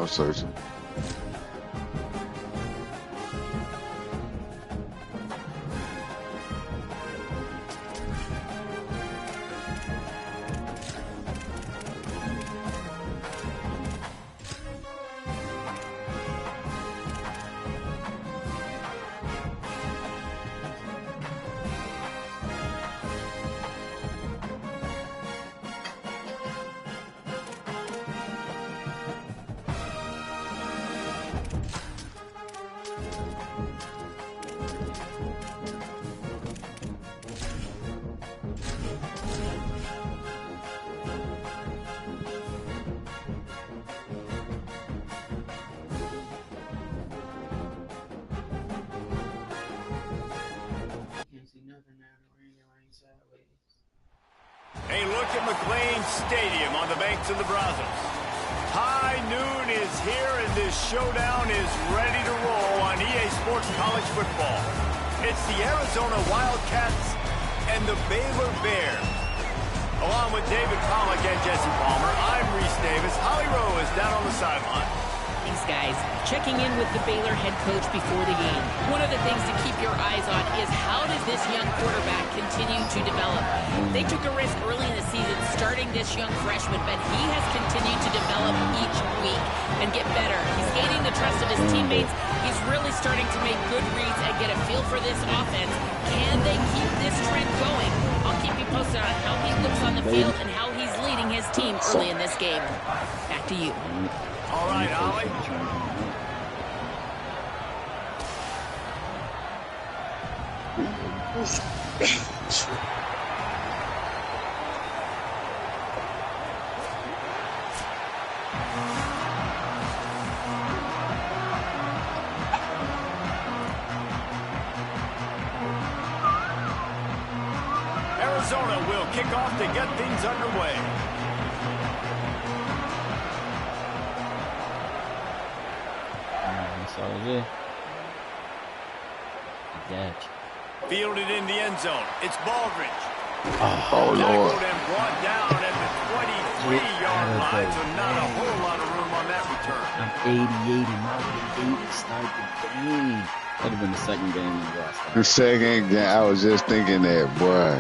searching. A look at McLean Stadium on the banks of the Brazos. High noon is here, and this showdown is ready to roll on EA Sports College Football. It's the Arizona Wildcats and the Baylor Bears. Along with David Pollack and Jesse Palmer, I'm Reese Davis. Holly Rowe is down on the sideline. Thanks, guys. Checking in with the Baylor head coach before the game. One of the things to keep your eyes on is how does this young quarterback continue to develop? They took a risk early in the season starting this young freshman, but he has continued to develop each week and get better. He's gaining the trust of his teammates. He's really starting to make good reads and get a feel for this offense. Can they keep this trend going? I'll keep you posted on how he looks on the field and how he's leading his team early in this game. Back to you. All right, Ollie. Arizona will kick off to get things underway. Fielded in the end zone. It's Baldridge. Oh, Lord. And brought down at the 23-yard line, so not a whole lot of room on that return. I'm 88 and not 8 to start the game. That would have been the second game in the last. The second game, I was just thinking that, boy.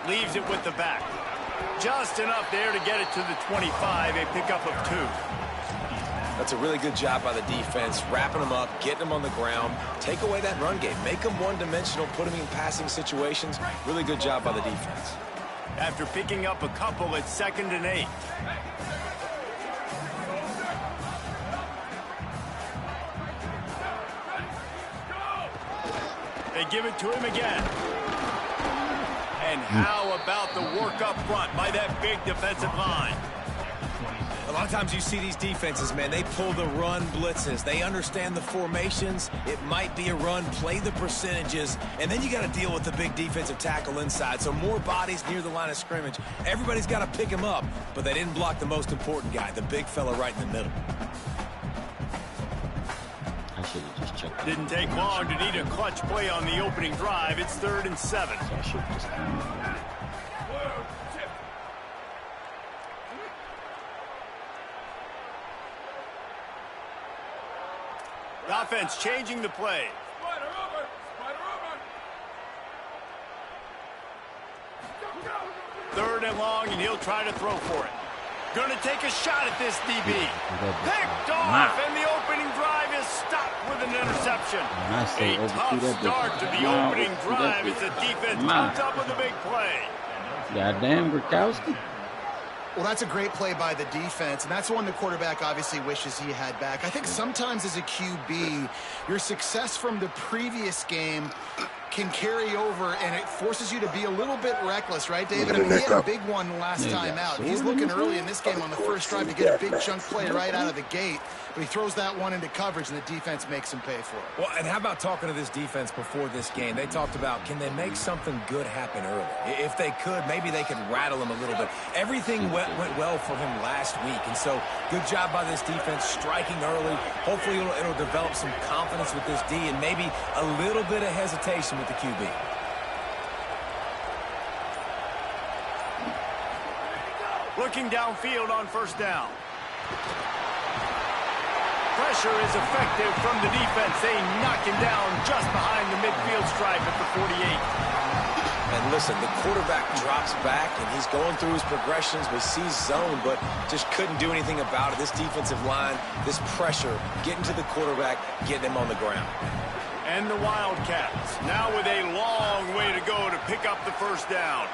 Leaves it with the back. Just enough there to get it to the 25, a pickup of 2. That's a really good job by the defense, wrapping them up, getting them on the ground. Take away that run game. Make them one-dimensional, put them in passing situations. Really good job by the defense. After picking up a couple, it's 2nd and 8. They give it to him again. And how about the work up front by that big defensive line? A lot of times you see these defenses, man, they pull the run blitzes. They understand the formations. It might be a run, play the percentages, and then you got to deal with the big defensive tackle inside. So more bodies near the line of scrimmage. Everybody's got to pick him up, but they didn't block the most important guy, the big fella right in the middle. I should have just checked. Didn't take long to need a clutch play on the opening drive. It's 3rd and 7. So I should have just done. The offense changing the play. Third and long, and he'll try to throw for it. Going to take a shot at this DB. Picked off, and the opening drive is stopped with an interception. A tough start to the opening drive as the defense comes up with a big play. Goddamn, Gronkowski. Well, that's a great play by the defense, and that's one the quarterback obviously wishes he had back. I think sometimes as a QB, your success from the previous game can carry over, and it forces you to be a little bit reckless, right, David? I mean, he had a big one last time out. He's looking early in this game on the first drive to get a big chunk play right out of the gate, but he throws that one into coverage, and the defense makes him pay for it. Well, and how about talking to this defense before this game? They talked about, can they make something good happen early? If they could, maybe they could rattle him a little bit. Everything went well for him last week, and so good job by this defense striking early. Hopefully it'll develop some confidence with this D and maybe a little bit of hesitation with the QB. Looking downfield on first down. Pressure is effective from the defense. They knock him down just behind the midfield stripe at the 48. And listen, the quarterback drops back, and he's going through his progressions. We see zone, but just couldn't do anything about it. This defensive line, this pressure, getting to the quarterback, getting him on the ground. And the Wildcats, now with a long way to go to pick up the first down.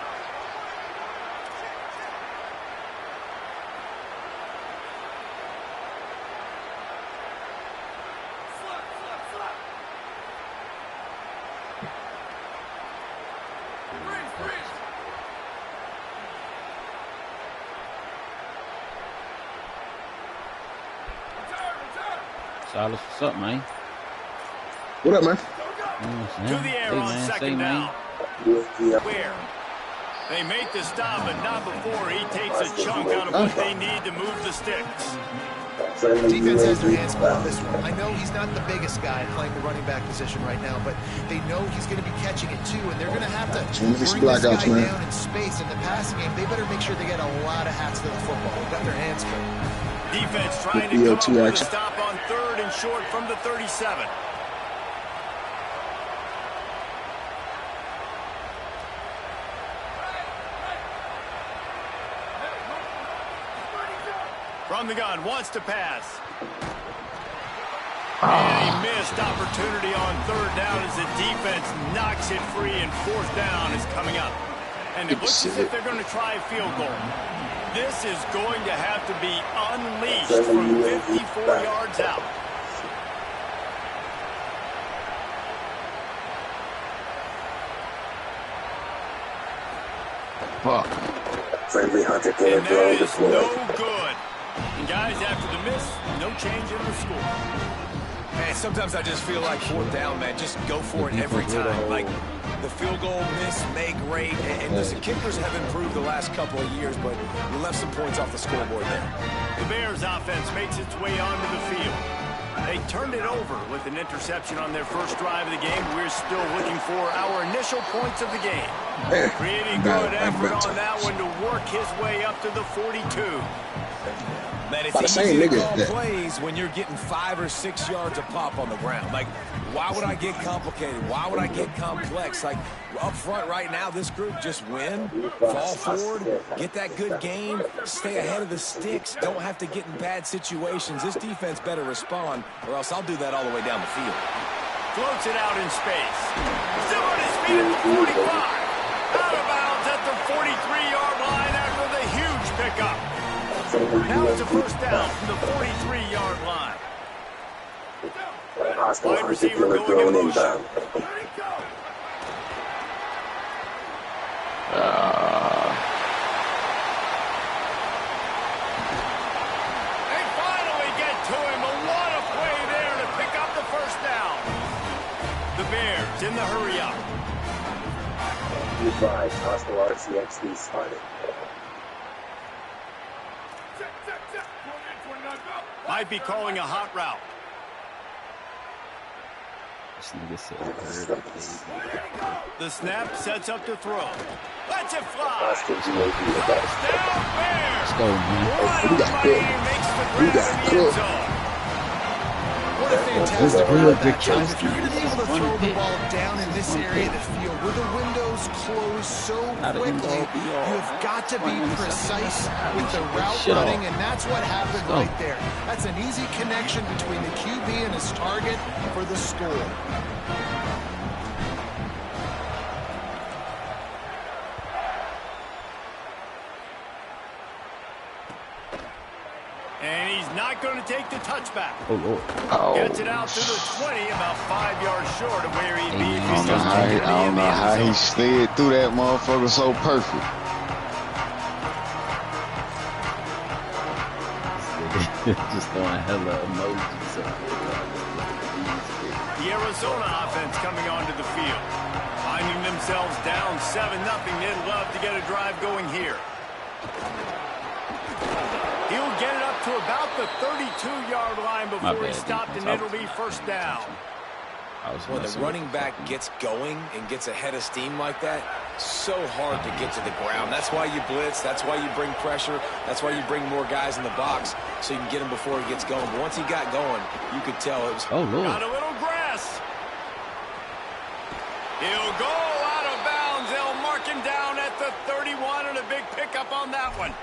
Silas, what's up, man? What up, man? To the air on second down. Where? They make the stop, but not before he takes a chunk out of what they need to move the sticks. The defense has their hands full on this one. I know he's not the biggest guy playing the running back position right now, but they know he's going to be catching it too, and they're going to have to bring this guy down in space. In the passing game, they better make sure they get a lot of hats to the football. They've got their hands full. Defense trying to come up with a stop on third and short from the 37. From the gun, wants to pass. And he missed opportunity on third down as the defense knocks it free, and fourth down is coming up. And it looks as if they're going to try a field goal. This is going to have to be unleashed from 54 yards out. Fuck. Friendly hunter killer and that is no good. And guys, after the miss, no change in the score. Man, sometimes I just feel like fourth down, man. Just go for it every time. Like, the field goal miss, make great. And listen, kickers have improved the last couple of years, but we left some points off the scoreboard there. The Bears offense makes its way onto the field. They turned it over with an interception on their first drive of the game. We're still looking for our initial points of the game. Creating good effort on that one to work his way up to the 42. Man, it's easy to call plays when you're getting 5 or 6 yards a pop on the ground. Like, why would I get complicated? Why would I get complex? Like, up front right now, this group just win, fall forward, get that good game, stay ahead of the sticks, don't have to get in bad situations. This defense better respond, or else I'll do that all the way down the field. Floats it out in space. Still on his feet at the 45. Out of bounds at the 43-yard line after the huge pickup. Now it's a first down from the 43-yard line. Wide receiver going in motion. They finally get to him. What a play there to pick up the first down. The Bears in the hurry up. Goodbye, hostile RCXD spotted. Might be calling a hot route. The snap sets up to throw. Lets it fly. First down, Bears. Let's go, man. What a play. Makes the grab in the end zone. What a fantastic run back, John. If you're going to be able to throw the ball down in this area of the field where the windows close so quickly, you've got to be precise with the route running, and that's what happened right there. That's an easy connection between the QB and his target for the score. And he's not might going to take the touchback. Oh, Lord. Oh, Gets it out to the 20, about 5 yards short of where he'd be if I he's just don't taking it know in the how end he zone. slid through that motherfucker so perfect. Just throwing hella emojis up. The Arizona offense coming onto the field. Finding themselves down 7-0. They'd love to get a drive going here. He'll get it up to about the 32-yard line before he stopped, and it'll be first down. When the running back gets going and gets ahead of steam like that, so hard to get to the ground. That's why you blitz. That's why you bring pressure. That's why you bring more guys in the box so you can get him before he gets going. But once he got going, you could tell it was... Oh, Lord. Got a little grass. He'll go out of bounds. They'll mark him down at the 31, and a big pickup on that one.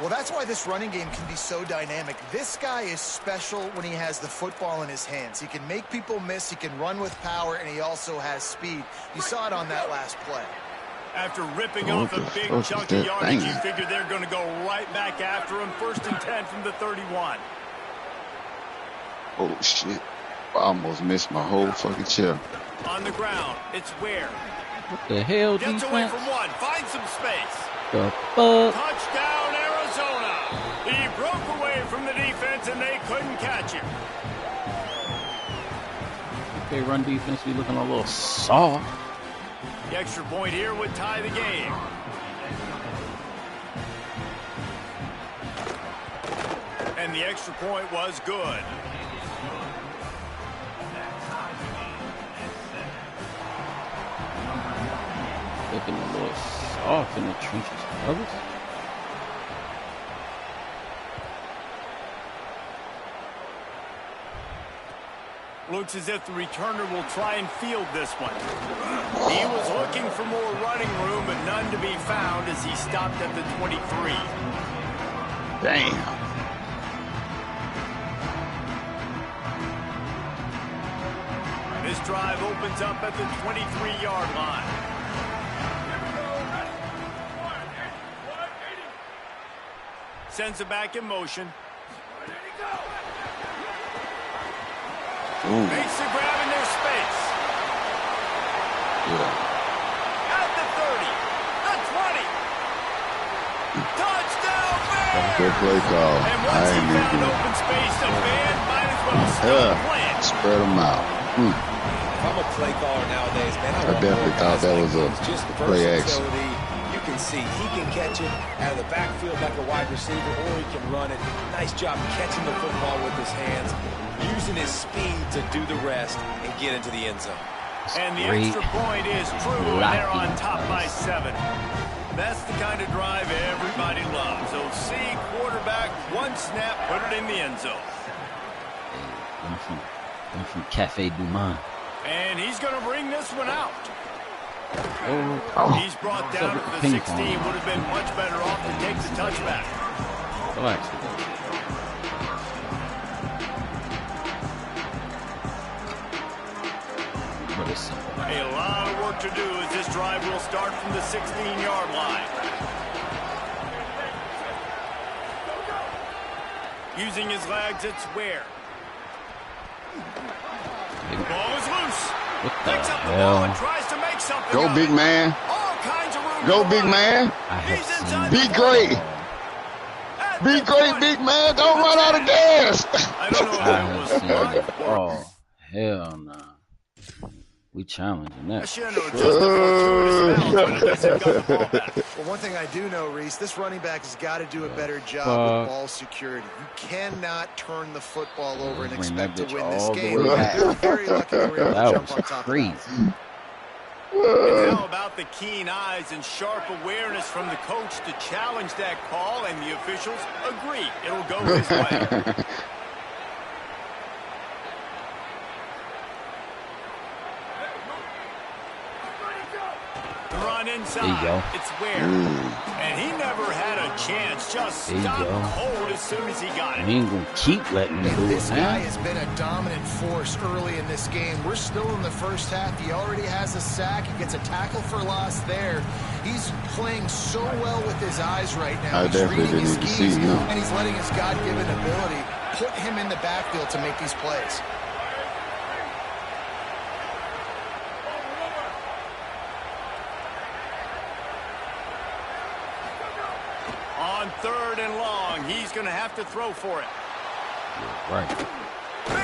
Well, that's why this running game can be so dynamic. This guy is special when he has the football in his hands. He can make people miss, he can run with power, and he also has speed. You saw it on that last play. After ripping off a big chunk of yardage, you figure they're going to go right back after him. 1st and 10 from the 31. Oh, shit. I almost missed my whole fucking chair. On the ground, it's Ware. What the hell, Gets defense? away from one, finds some space. The fuck? Touchdown, Arizona. He broke away from the defense, and they couldn't catch him. Okay, run defense be looking a little soft. The extra point here would tie the game. And the extra point was good. Looking a little soft in the trenches, brothers. Looks as if the returner will try and field this one. He was looking for more running room, but none to be found as he stopped at the 23. Damn. This drive opens up at the 23-yard line. Sends it back in motion. Ooh. Makes the grab in their space. Yeah. At the 30. The 20. Touchdown, Bears! Good play call. And I once he ain't found even. open space, the band might as well stop playing. Spread them out. If I'm a play caller nowadays, man, I definitely thought that was a just play action. versatility. You can see he can catch it out of the backfield like a wide receiver, or he can run it. Nice job catching the football with his hands, using his speed to do the rest and get into the end zone. And the extra point is true, and they're on top by 7. That's the kind of drive everybody loves. So see quarterback, one snap, put it in the end zone. I'm from Cafe Du Monde. And he's going to bring this one out. Oh. He's brought down at the 16. Would have been much better off to take the touchback. Relax. But it's simple. A lot of work to do as this drive will start from the 16-yard line. Using his legs, it's Ware. Ball is loose. Picks up the ball and tries to make something. Go, big man. All kinds of room. Go, big man. He's inside. Be great. Be great, big man. Don't run out of gas. I don't know if it was smart. Oh, hell no. We challenging that. Well, one thing I do know, Reese, this running back has got to do a better job with ball security. You cannot turn the football over and expect to win this game. They're very lucky they were able to jump on top of that. And how about the keen eyes and sharp awareness from the coach to challenge that call, and the officials agree it'll go his way. Run inside. There you go. It's Ware. And he never had a chance. Just stopped cold as soon as he got it. We ain't gonna keep letting him do it, This guy man. has been a dominant force early in this game. We're still in the first half. He already has a sack. He gets a tackle for loss there. He's playing so well with his eyes right now. I He's definitely reading his didn't see schemes, him. and he's letting his God-given ability put him in the backfield to make these plays. On 3rd and long, he's going to have to throw for it. Right.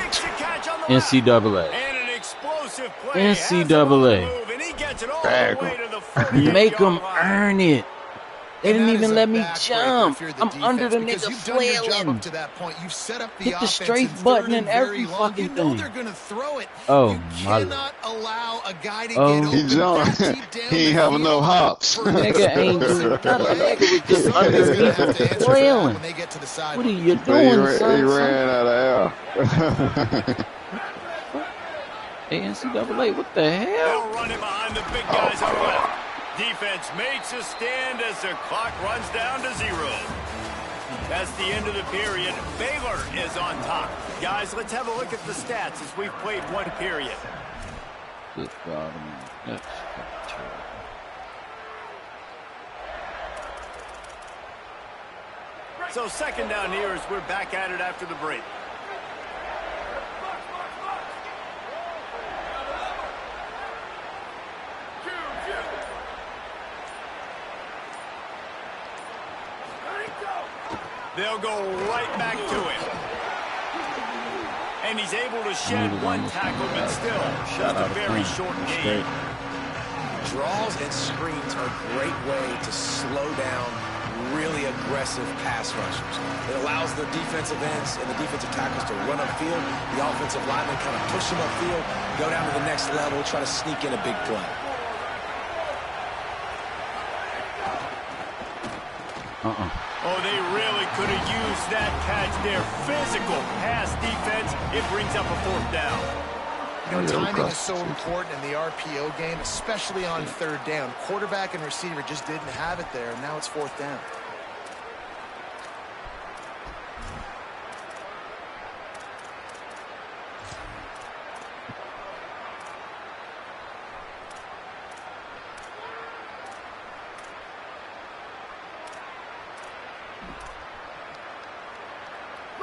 Makes the catch on the NCAA. and an explosive play. NCAA. Move, and he gets it all the way to the 48-yard Make them line. earn it. They didn't And that even is a let me backbreaker jump. if you're the I'm defense, under the because nigga you've done your job flailing. up to that point. You've set up the Hit the offense straight in button 3rd and very every long. fucking You know thing. they're going to throw it. Oh, you my cannot allow a guy to Oh. get He open jumped. that deep down He ain't the having no field hops. for Nigga ain't doing nothing. Nigga was just Somebody's gonna underneath have and to answer for that flailing. when they get to the What sideline. are you He doing, ran, son? he ran out of air. Hey, NCAA, what the hell? They'll run him behind the big guys on the left. Defense makes a stand as the clock runs down to 0. That's the end of the period. Baylor is on top. Guys, let's have a look at the stats as we've played 1 period. Good God, man. That's terrible. So 2nd down here as we're back at it after the break. They'll go right back to him. And he's able to shed 1 tackle, but still just a very short game. Draws and screens are a great way to slow down really aggressive pass rushers. It allows the defensive ends and the defensive tackles to run upfield. The offensive linemen kind of push them upfield, go down to the next level, try to sneak in a big play. Oh, they really could have used that catch there. Physical pass defense. It brings up a 4th down. You know, timing is so important in the RPO game, especially on 3rd down. Quarterback and receiver just didn't have it there, and now it's 4th down.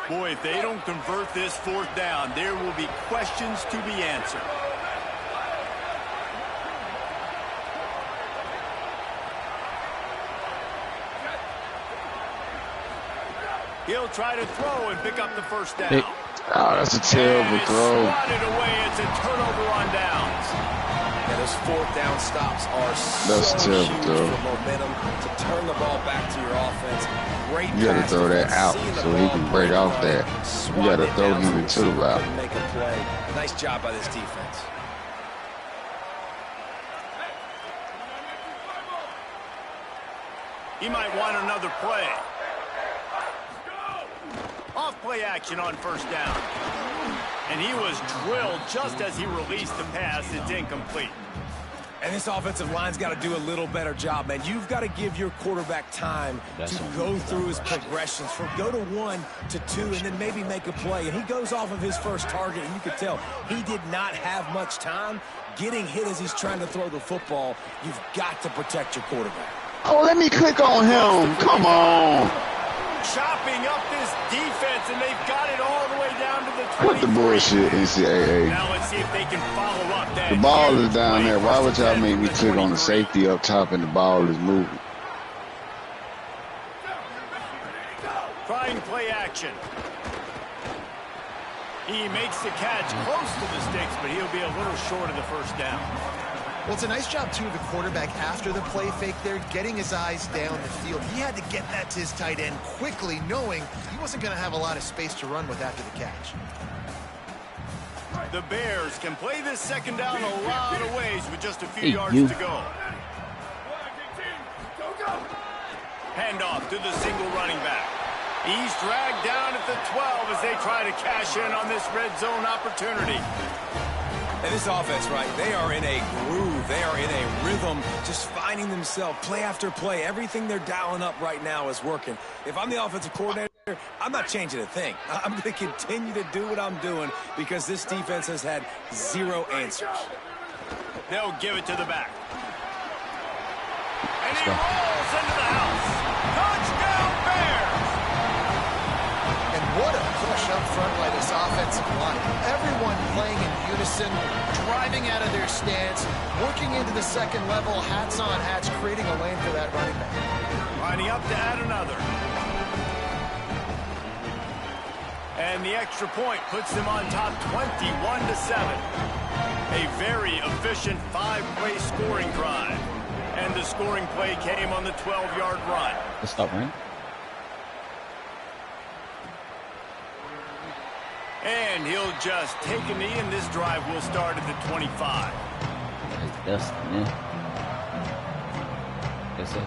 Boy, if they don't convert this 4th down, there will be questions to be answered. He'll try to throw and pick up the 1st down. Oh, that's a terrible throw. Swatted away. It's a turnover on downs. And those 4th down stops are That's so terrible huge throw. for momentum to turn the ball back to your offense. Great You gotta pass throw that defense, out seeing the so he ball can break break off on that. it, You swatting gotta it throw down him so into the receiver route. couldn't make a play. Nice job by this defense. He might want another play. Off play action on 1st down. And he was drilled just as he released the pass. It's incomplete. And this offensive line's got to do a little better job, man. You've got to give your quarterback time to go through his progressions from go to 1 to 2 and then maybe make a play. And he goes off of his first target, and you could tell he did not have much time getting hit as he's trying to throw the football. You've got to protect your quarterback. Oh, let me click on him. Come on. Chopping up this defense, and they've got it all the way down to the 23. What the bullshit, NCAA? Now let's see if they can follow up that. The ball huge is down play. there. Why would y'all 1st and 10 make me from the click on the 23. safety up top and the ball is moving? Trying play action. He makes the catch close to the sticks, but he'll be a little short of the 1st down. Well, it's a nice job, too, of the quarterback after the play fake there, getting his eyes down the field. He had to get that to his tight end quickly, knowing he wasn't going to have a lot of space to run with after the catch. The Bears can play this 2nd down a lot of ways with just a few Hey, yards you. to go. Handoff to the single running back. He's dragged down at the 12 as they try to cash in on this red zone opportunity. And this offense, right, they are in a groove. They are in a rhythm, just finding themselves play after play. Everything they're dialing up right now is working. If I'm the offensive coordinator, I'm not changing a thing. I'm going to continue to do what I'm doing because this defense has had zero answers. They'll give it to the back. And he rolls into the house. Touchdown, Bears! And what a push up front by this offensive line. Everyone playing in unison, driving out of their stance, working into the second level, hats on hats, creating a lane for that running back. Lining up to add another. And the extra point puts them on top 21-7. A very efficient 5-play scoring drive. And the scoring play came on the 12-yard run. Let's stop running. And he'll just take a knee, and this drive will start at the 25. That's man. That's it.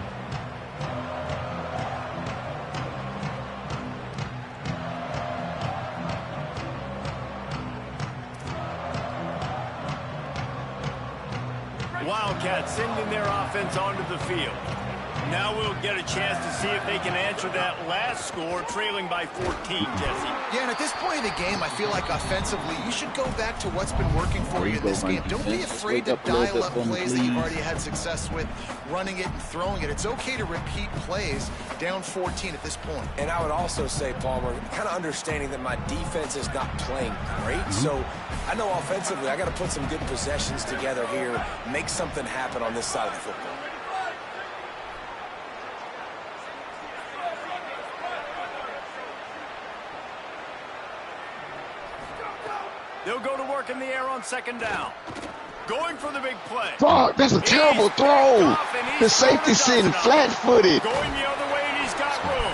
Wildcats sending their offense onto the field. Now we'll get a chance to see if they can answer that last score, trailing by 14, Jesse. Yeah, and at this point in the game, I feel like offensively, you should go back to what's been working for you in this game. Don't be afraid to dial up plays that you've already had success with, running it and throwing it. It's okay to repeat plays down 14 at this point. And I would also say, Palmer, kind of understanding that my defense is not playing great. So I know offensively, I got to put some good possessions together here, make something happen on this side of the football. They'll go to work in the air on second down. Going for the big play. Fuck, that's a terrible throw. The safety sitting flat-footed. Going the other way, and he's got room.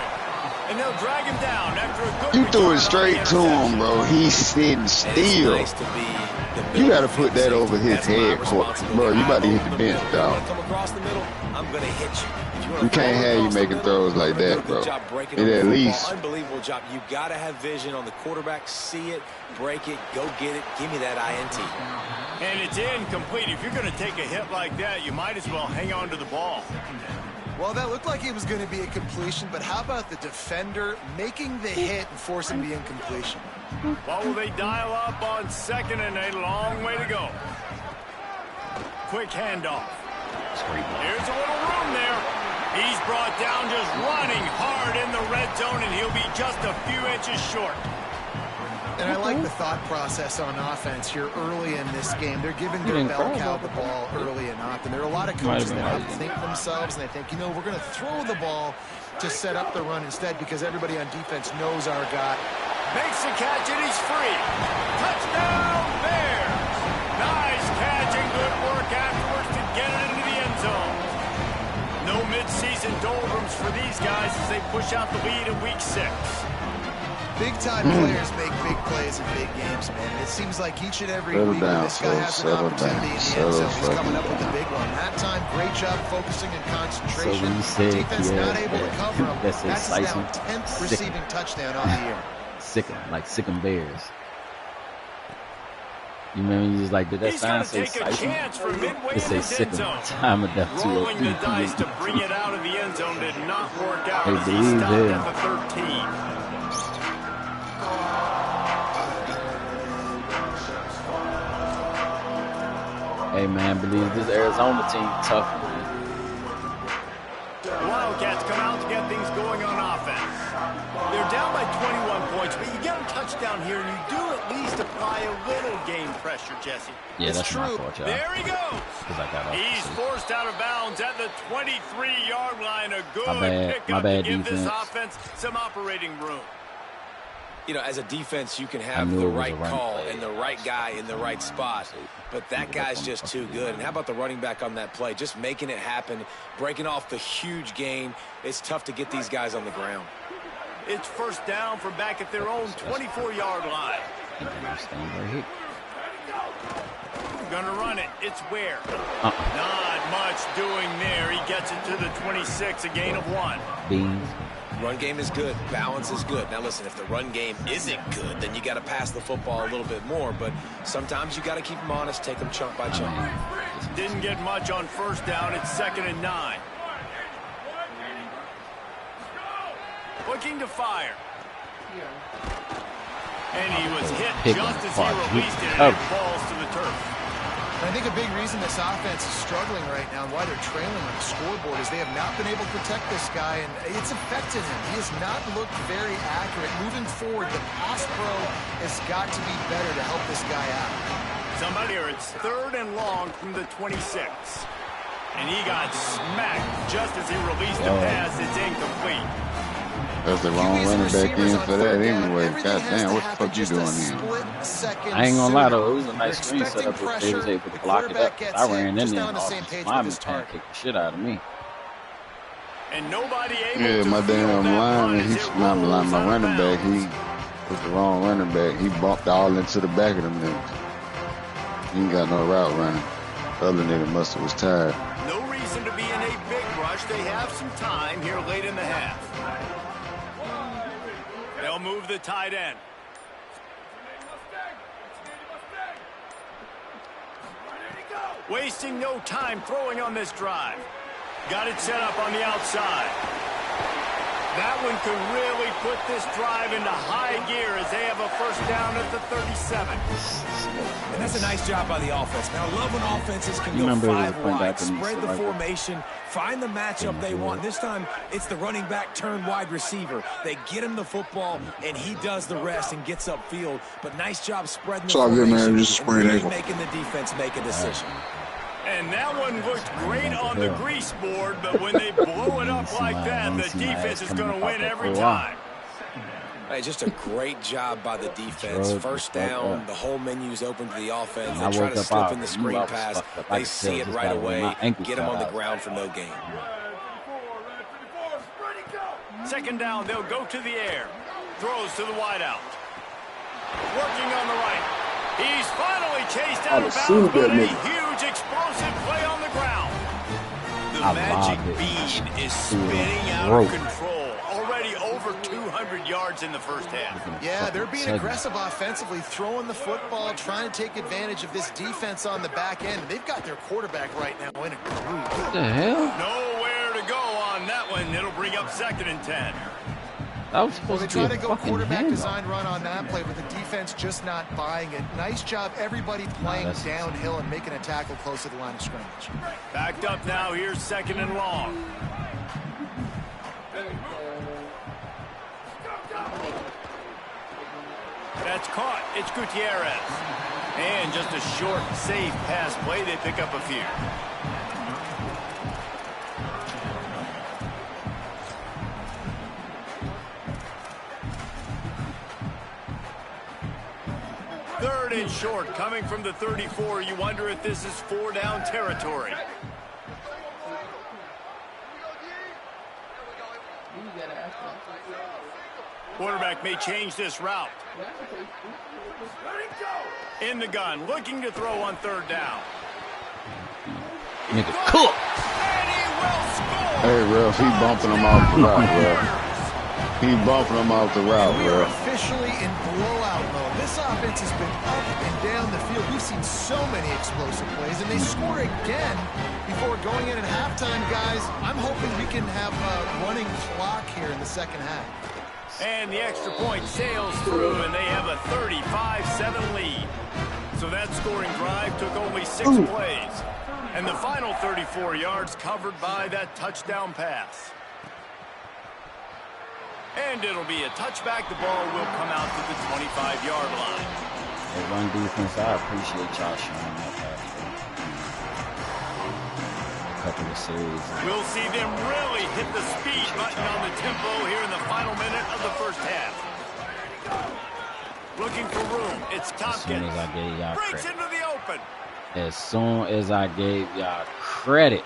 And they'll drag him down after a good You threw it straight to him, bro. He's sitting still. Nice to be You got to put that over his head, bro. You about to hit the bench, dog. Come across the middle, I'm going to hit you. You can't have you making throws like that, bro. And at least. Unbelievable job. You got to have vision on the quarterback. See it, break it, go get it. Give me that INT. And it's incomplete. If you're going to take a hit like that, you might as well hang on to the ball. Well, that looked like it was going to be a completion, but how about the defender making the hit and forcing the incompletion? What will they dial up on second, and a long way to go? Quick handoff. Here's a little room there. He's brought down just running hard in the red zone, and he'll be just a few inches short. And I like the thought process on offense here early in this game. They're giving their bell cow the ball early and often. There are a lot of coaches that think themselves, and they think, you know, we're going to throw the ball to set up the run instead because everybody on defense knows our guy. Makes the catch, and he's free. Touchdown, Bears. Nice catch and good work afterwards to get it into the end zone. No midseason doldrums for these guys as they push out the lead in Week 6. Big-time players make big plays in big games, man. And it seems like each and every week this guy has an opportunity in the end zone. He's coming up with a big one. That time, great job focusing and concentration. Defense not able to cover him. That's his now 10th receiving touchdown on the year. Sick 'em Bears. You remember you just like, did that sign say Siphon? It says sick 'em. Time of death 203. Rolling the dice to bring it out of the end zone did not work out. Hey, As he stopped at the 13. Hey, man, believe this Arizona team tough, man. Wildcats come out to get things going on offense. They're down by 21 points, but you get a touchdown here, and you do at least apply a little game pressure, Jesse. Yeah, that's my fault, y'all. There he goes. He's forced out of bounds at the 23-yard line. A good pickup to give this offense some operating room. You know, as a defense, you can have the right call and the right guy in the right spot, but that guy's just too good. And how about the running back on that play? Just making it happen, breaking off the huge gain. It's tough to get these guys on the ground. It's first down from back at their own 24-yard line. Gonna run it. It's Ware. Not much doing there. He gets it to the 26, a gain of 1. Beans. Run game is good. Balance is good. Now, listen, if the run game isn't good, then you got to pass the football a little bit more. But sometimes you got to keep them honest, take them chunk by chunk. Didn't get much on first down. It's 2nd and 9. Looking to fire. And he was hit just as he released it, and it falls to the turf. I think a big reason this offense is struggling right now and why they're trailing on the scoreboard is they have not been able to protect this guy, and it's affected him. He has not looked very accurate. Moving forward, the pass pro has got to be better to help this guy out. Somebody here, it's 3rd and long from the 26. And he got smacked just as he released the pass. It's incomplete. That's the wrong running back in for that anyway. Goddamn, what the fuck you doing here? I ain't gonna lie though, it was a nice screen set up if they was able to block it up. I ran in there and my man kicked the shit out of me. And nobody able yeah, to my damn lineman, my running back, he was the wrong running back. He bumped all into the back of them niggas. He ain't got no route running. The other nigga must have was tired. No reason to be in a big rush. They have some time here late in the half. They'll move the tight end. Wasting no time throwing on this drive. Got it set up on the outside. That one could really put this drive into high gear as they have a first down at the 37. And that's a nice job by the offense. Now, I love when offenses can go 5 wide, spread the formation, find the matchup they want. This time, it's the running back turned wide receiver. They get him the football, and he does the rest and gets upfield. But nice job spreading the formation and really making the defense make a decision. And that one looked great on the grease board, but when they blow it up like that, the defense is going to win every time. Hey, just a great job by the defense. First down, the whole menu's open to the offense. They try to slip in the screen pass. They see it right away. Get him on the ground for no gain. 2nd down, they'll go to the air. Throws to the wideout. Working on the right. He's finally chased out of bounds, but a huge explosive play on the ground. The magic bean is spinning out of control. Already over 200 yards in the first half. Yeah, they're being aggressive offensively, throwing the football, trying to take advantage of this defense on the back end. They've got their quarterback right now in a groove. What the hell? Nowhere to go on that one. It'll bring up 2nd and 10. That was supposed they try to go quarterback design run on that play, but the defense just not buying it. Nice job, everybody playing downhill and making a tackle close to the line of scrimmage. Backed up now. Here's 2nd and long. That's caught. It's Gutierrez. And just a short, safe pass play. They pick up a few. Third and short, coming from the 34. You wonder if this is 4-down territory. Quarterback may change this route. In the gun, looking to throw on 3rd down. Nigga cook. And he will score. Hey, Ralph, he bumping him off the route, Ralph. He bumping him off the route, we are officially in blowout mode. This offense has been up and down the field. We've seen so many explosive plays, and they score again before going in at halftime, guys. I'm hoping we can have a running clock here in the 2nd half. And the extra point sails through, and they have a 35-7 lead. So that scoring drive took only 6 plays. And the final 34 yards covered by that touchdown pass. And it'll be a touchback. The ball will come out to the 25-yard line. Hey, run defense, I appreciate y'all showing that pass. A couple of series. We'll see them really hit the speed button on the tempo here in the final minute of the first half. Looking for room. It's Tompkins. As soon as I gave y'all breaks credit. into the open. As soon as I gave y'all credit,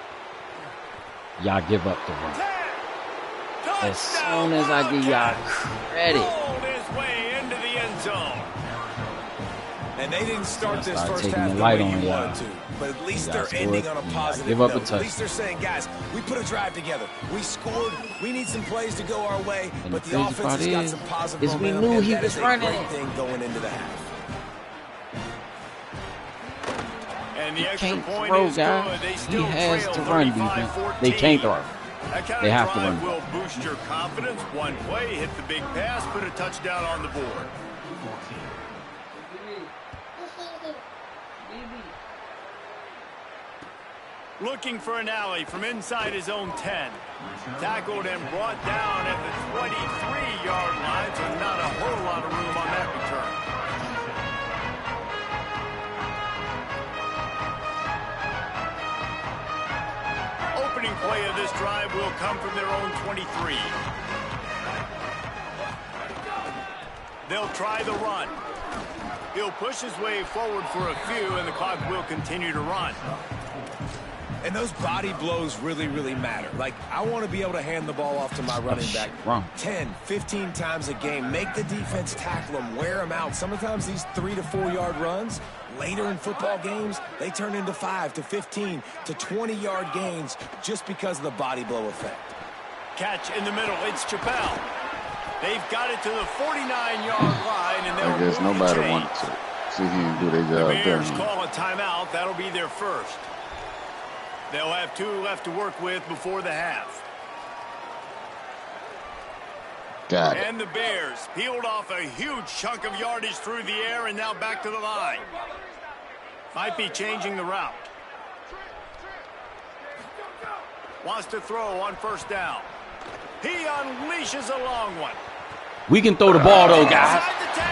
y'all give up the run. As soon as I give y'all credit. Rolled his way into the end zone. And they didn't start this first taking half the the light way on you y'all. wanted to. But at least they're ending on a positive give up a note. touch. At least they're saying, guys, we put a drive together. We scored. We need some plays to go our way. And but the the crazy offense part has got some positive is we momentum. knew And he that was is a running great it. thing going into the half. And the He extra can't point throw, is guys. good. They He still has trail to run 35-14. defense. They can't throw. That kind They of have to drive run. will boost your confidence. One play, hit the big pass, put a touchdown on the board. Looking for an alley from inside his own 10. Tackled and brought down at the 23-yard line, so not a whole lot of room on that return. Opening play of this drive will come from their own 23. They'll try the run. He'll push his way forward for a few, and the clock will continue to run. And those body blows really, really matter. Like, I want to be able to hand the ball off to my running back 10, 15 times a game. Make the defense tackle them, wear them out. Sometimes these 3 to 4 yard runs, later in football games, they turn into 5 to 15 to 20-yard gains just because of the body blow effect. Catch in the middle. It's Chappelle. They've got it to the 49-yard line, and they'll I guess nobody wanted to see him do their job. The Bears call a timeout. That'll be their first. They'll have 2 left to work with before the half. Got it. And the Bears peeled off a huge chunk of yardage through the air and now back to the line. Might be changing the route. Wants to throw on first down. He unleashes a long one. We can throw the ball, though, guys. Inside the 10.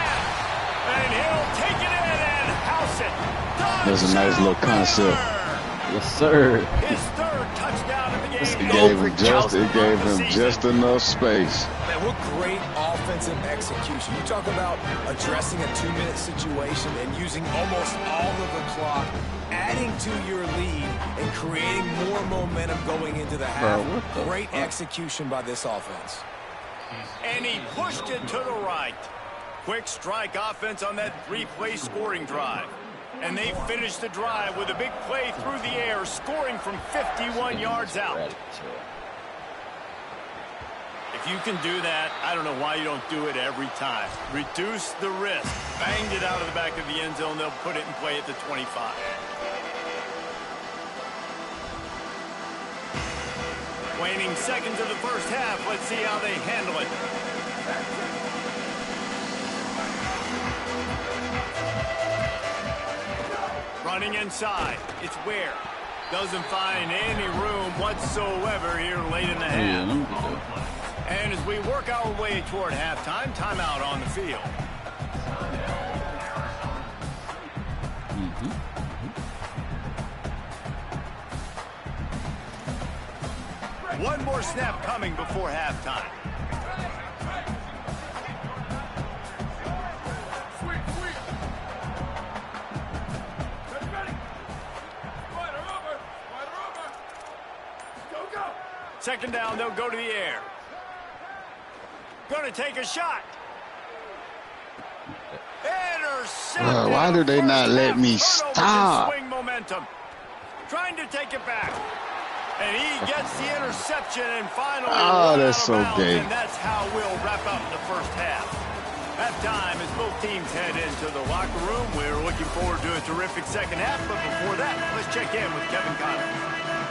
And he'll take it in and house it. There's a nice little concept. Yes, sir. His third touchdown of the game. It gave him just enough space. Man, what great offensive execution. You talk about addressing a 2-minute situation and using almost all of the clock, adding to your lead, and creating more momentum going into the half. Great execution by this offense. And he pushed it to the right. Quick strike offense on that 3-play scoring drive. And they finished the drive with a big play through the air, scoring from 51 yards out. If you can do that, I don't know why you don't do it every time. Reduce the risk. Banged it out of the back of the end zone. They'll put it in play at the 25. Waning seconds of the first half. Let's see how they handle it. Running inside. It's Ware. Doesn't find any room whatsoever here late in the half. And as we work our way toward halftime, timeout on the field. One more snap coming before halftime. Second down, they'll go to the air. Going to take a shot. Intercepted. Why do they not let me stop? Swing momentum. Trying to take it back. And he gets the interception and finally that's so gay. And that's how we'll wrap up the first half. Halftime as both teams head into the locker room. We're looking forward to a terrific second half. But before that, let's check in with Kevin Connors.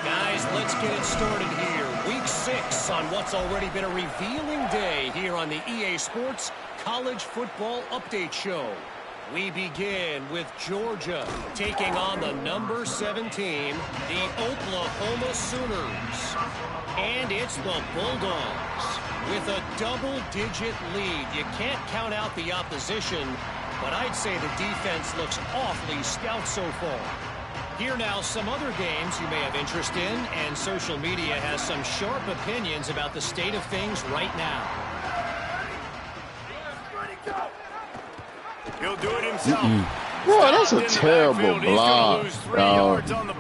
Guys, let's get it started here. Week 6 on what's already been a revealing day here on the EA Sports College Football Update Show. We begin with Georgia taking on the number 17, the Oklahoma Sooners. And it's the Bulldogs with a double-digit lead. You can't count out the opposition, but I'd say the defense looks awfully stout so far. Here now, some other games you may have interest in, and social media has some sharp opinions about the state of things right now. He'll do it himself. Boy, that's a terrible block.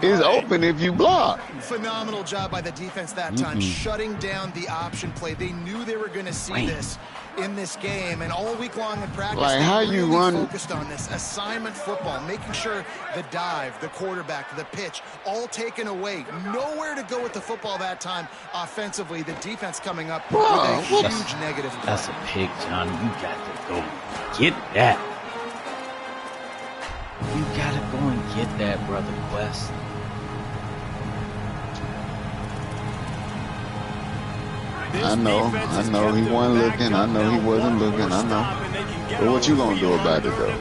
It's open if you block. Phenomenal job by the defense that time, shutting down the option play. They knew they were going to see this in this game, and all week long in practice, like how you really run focused on this assignment football, making sure the dive, the quarterback, the pitch, all taken away. Nowhere to go with the football that time offensively. The defense coming up with a huge negative play. That's a pick, Johnny. You got to go get that. You got to go and get that, brother Quest. I know he wasn't looking. I know he wasn't looking. I know. But what you gonna do about it, though?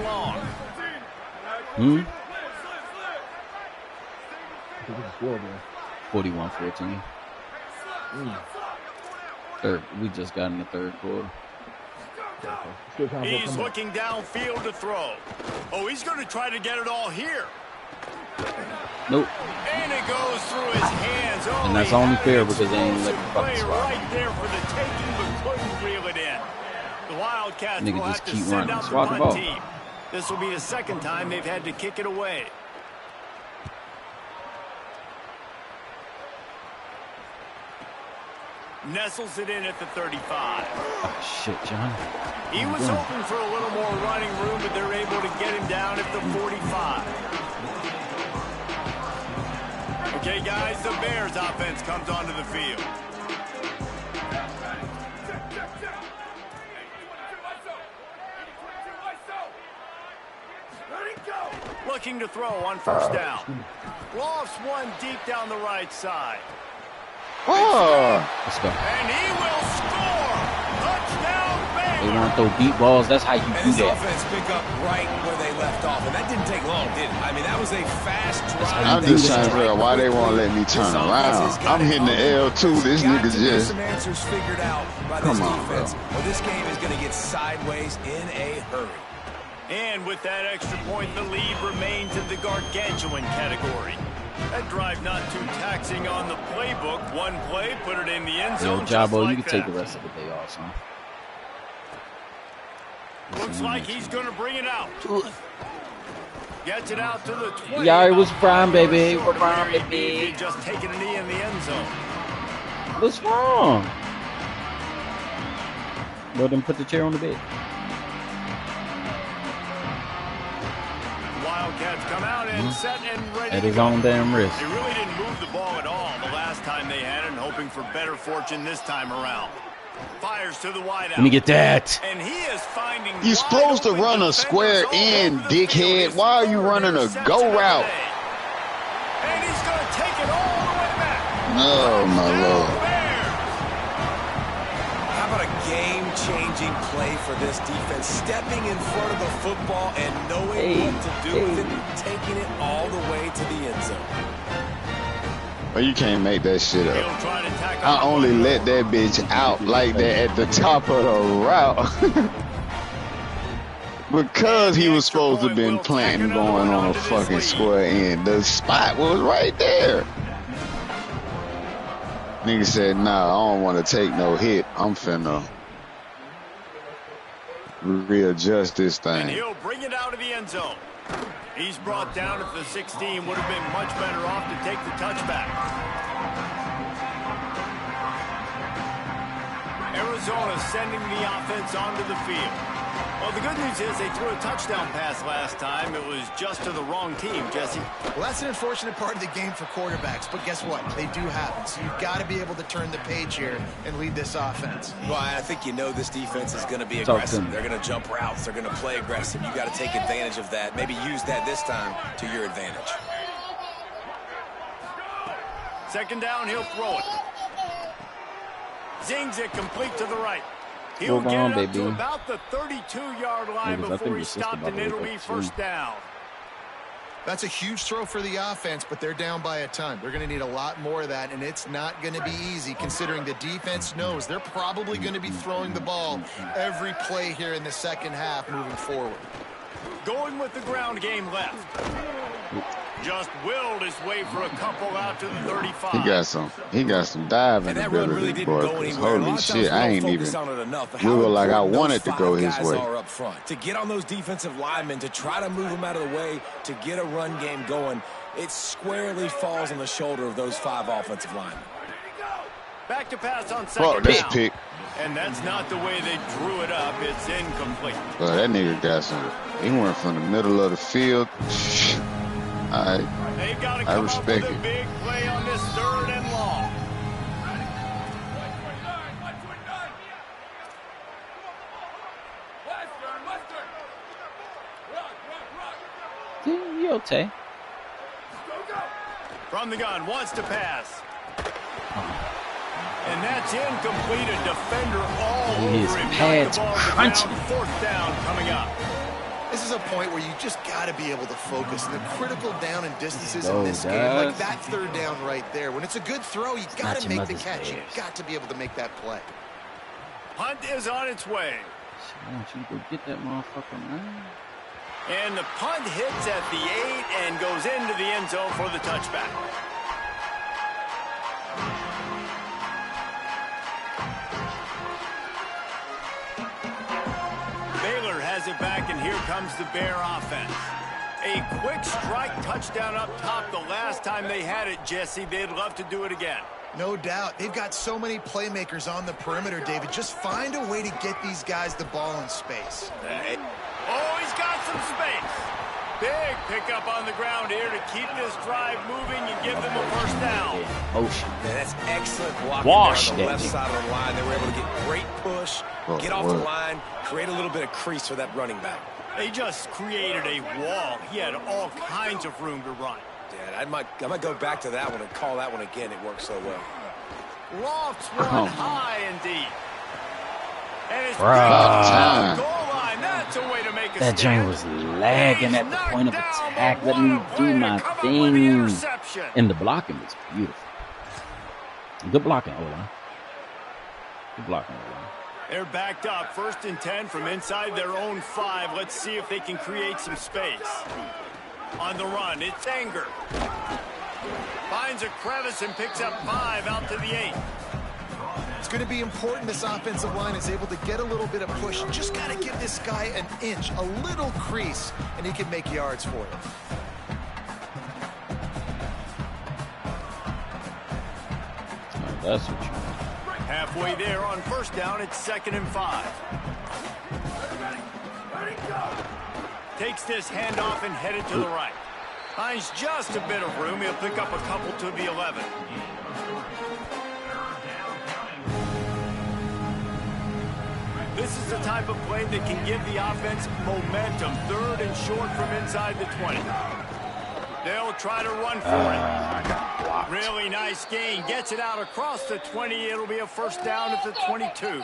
41-14. We just got in the third quarter. He's looking downfield to throw. Oh, he's going to try to get it all here. Nope. And it goes through his hands. Oh, and that's only fair because they ain't letting me fucking swap. Right there for the taking, but couldn't reel it in. The Wildcats will have to send out the punt team. This will be the second time they've had to kick it away. Nestles it in at the 35. Oh, shit, John. He was hoping for a little more running room, but they're able to get him down at the 45. Okay, guys, the Bears offense comes onto the field. Looking to throw on first down. Lofts one deep down the right side. Oh! Let's go. And he will score! Touchdown, Bears! They want to throw deep balls. That's how you do This that. offense pick up right where they left off, and that didn't take long, did it? I mean, that was a fast drive. I'm just trying to figure out why they won't let me turn around. I'm hitting the L2. This nigga just... Some answers figured out by this defense. Well, this game is going to get sideways in a hurry. And with that extra point, the lead remains in the gargantuan category. That drive not too taxing on the playbook. One play, put it in the end zone. Jabo, like you can take the rest of the day off, son. Looks like he's going to bring it out. Gets it out to the 20. Yeah, it was prime, baby. We're prime, baby. Just taking a knee in the end zone. What's wrong? Well, then put the chair on the bed. Wildcats come out and set and ready at his own damn risk. They really didn't move the ball at all the last time they had it, and hoping for better fortune this time around. Fires to the wideout. Let me get that. And he is finding. You're supposed to run a square in, dickhead. Why are you running a go route? And he's going to take it all the way back. Oh, my Lord. How about a game-changing play for this defense? Stepping in front of the football and knowing what to do with it, and taking it all the way to the end zone. Well, you can't make that shit up. I only let that bitch out like that at the top of the route. Because he was supposed to have been planting going on a fucking square end. The spot was right there. Nigga said, nah, I don't want to take no hit. I'm finna readjust this thing. And he'll bring it out of the end zone. He's brought down at the 16. Would have been much better off to take the touchback. Arizona sending the offense onto the field. Well, the good news is they threw a touchdown pass last time. It was just to the wrong team, Jesse. Well, that's an unfortunate part of the game for quarterbacks, but guess what? They do happen. So you've got to be able to turn the page here and lead this offense. Well, I think you know this defense is going to be aggressive. They're going to jump routes. They're going to play aggressive. You got to take advantage of that. Maybe use that this time to your advantage. Second down, he'll throw it. Zings it complete to the right. He'll get it up to about the 32-yard line before he stopped, and it'll be first down. That's a huge throw for the offense, but they're down by a ton. They're going to need a lot more of that, and it's not going to be easy considering the defense knows they're probably going to be throwing the ball every play here in the second half moving forward. Going with the ground game left. Just willed his way for a couple out to the 35. He got some diving ability, boy. Holy shit, I ain't even wiggle like I wanted to go his way. Up front. To get on those defensive linemen, to try to move them out of the way, to get a run game going, it squarely falls on the shoulder of those 5 offensive linemen. Back to pass on second down. Pick. And that's not the way they drew it up. It's incomplete. Well, that nigga got some. He went from the middle of the field. I respect it. Big play on this third and long. Yote. From the gun, wants to pass. And that's incomplete. A defender all over him. Got the ball to the ground. 4th down coming up. This is a point where you just got to be able to focus. The critical down and distances in this game, like that 3rd down right there. When it's a good throw, you got to make the catch. You got to be able to make that play. Punt is on its way. I want you to go get that motherfucker, man. And the punt hits at the 8 and goes into the end zone for the touchback. Baylor has it back, and here comes the Bear offense. A quick strike touchdown up top the last time they had it, Jesse. They'd love to do it again. No doubt. They've got so many playmakers on the perimeter, David. Just find a way to get these guys the ball in space. Oh, he's got some space. Big pickup on the ground here to keep this drive moving and give them a 1st down. Motion. Man, that's excellent blocking on the left side of the line. They were able to get great push, get off the line, create a little bit of crease for that running back. They just created a wall. He had all kinds of room to run. Yeah, I might go back to that one and call that one again. It worked so well. Lofts one high and deep. And it's on the goal line. That's a way to make a that Jane was lagging at the point of attack. Let me do my thing. And the blocking was beautiful. Good blocking, Ola. Good blocking, Ola. They're backed up. 1st and 10 from inside their own 5. Let's see if they can create some space. On the run, it's Anger. Finds a crevice and picks up 5 out to the 8. It's going to be important this offensive line is able to get a little bit of push. Just got to give this guy an inch, a little crease, and he can make yards for you. Oh, that's what you want. Halfway there on 1st down, it's 2nd and 5. Takes this handoff and headed to the right. Finds just a bit of room. He'll pick up a couple to the 11. This is the type of play that can give the offense momentum. 3rd and short from inside the 20. They'll try to run for it. Really nice gain. Gets it out across the 20. It'll be a 1st down at the 22.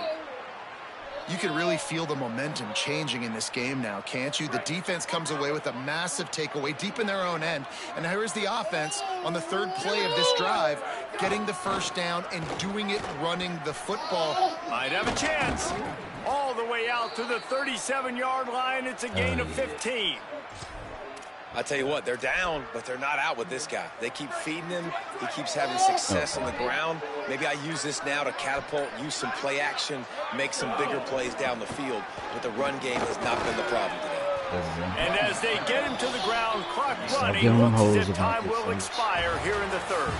You can really feel the momentum changing in this game now, can't you? The defense comes away with a massive takeaway deep in their own end. And here is the offense on the 3rd play of this drive, getting the 1st down and doing it running the football. Might have a chance. All the way out to the 37-yard line. It's a gain of 15. I tell you what, they're down, but they're not out with this guy. They keep feeding him. He keeps having success on the ground. Maybe I use this now to catapult, use some play action, make some bigger plays down the field. But the run game has not been the problem today. And as they get him to the ground, clock running, looks as if time will expire here in the 3rd.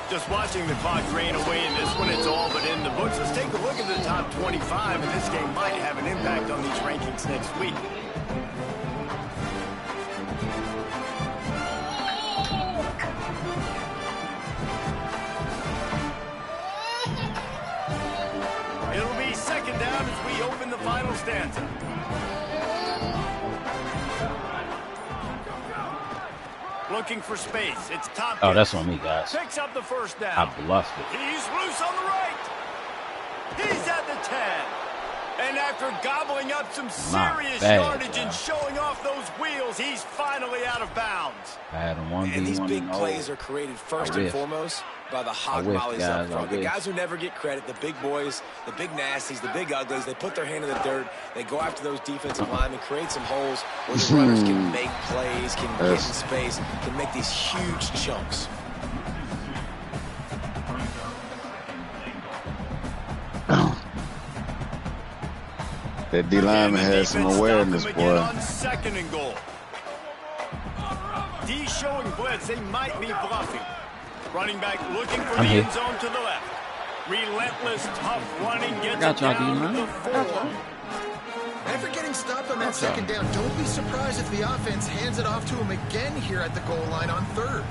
Just watching the clock drain away in this one, it's all but in the books. Let's take a look at the top 25, and this game might have an impact on these rankings next week. It'll be 2nd down as we open the final stanza. Looking for space. It's top. Oh, that's on me, guys. Picks up the 1st down. I bluffed it. He's loose on the right. He's at the 10. And after gobbling up some serious yardage and showing off those wheels, he's finally out of bounds. And these big plays are created first and foremost by the hog mollies up front. The guys who never get credit, the big boys, the big nasties, the big uglies, they put their hand in the dirt. They go after those defensive linemen, create some holes where the runners can make plays, can get in space, can make these huge chunks. That D lineman has some awareness, boy. On 2nd and goal. D showing blitz. They might be bluffing. Running back looking for the end zone to the left. Relentless, tough running. Gets it down to the 4. After getting stopped on that 2nd down, don't be surprised if the offense hands it off to him again here at the goal line on 3rd.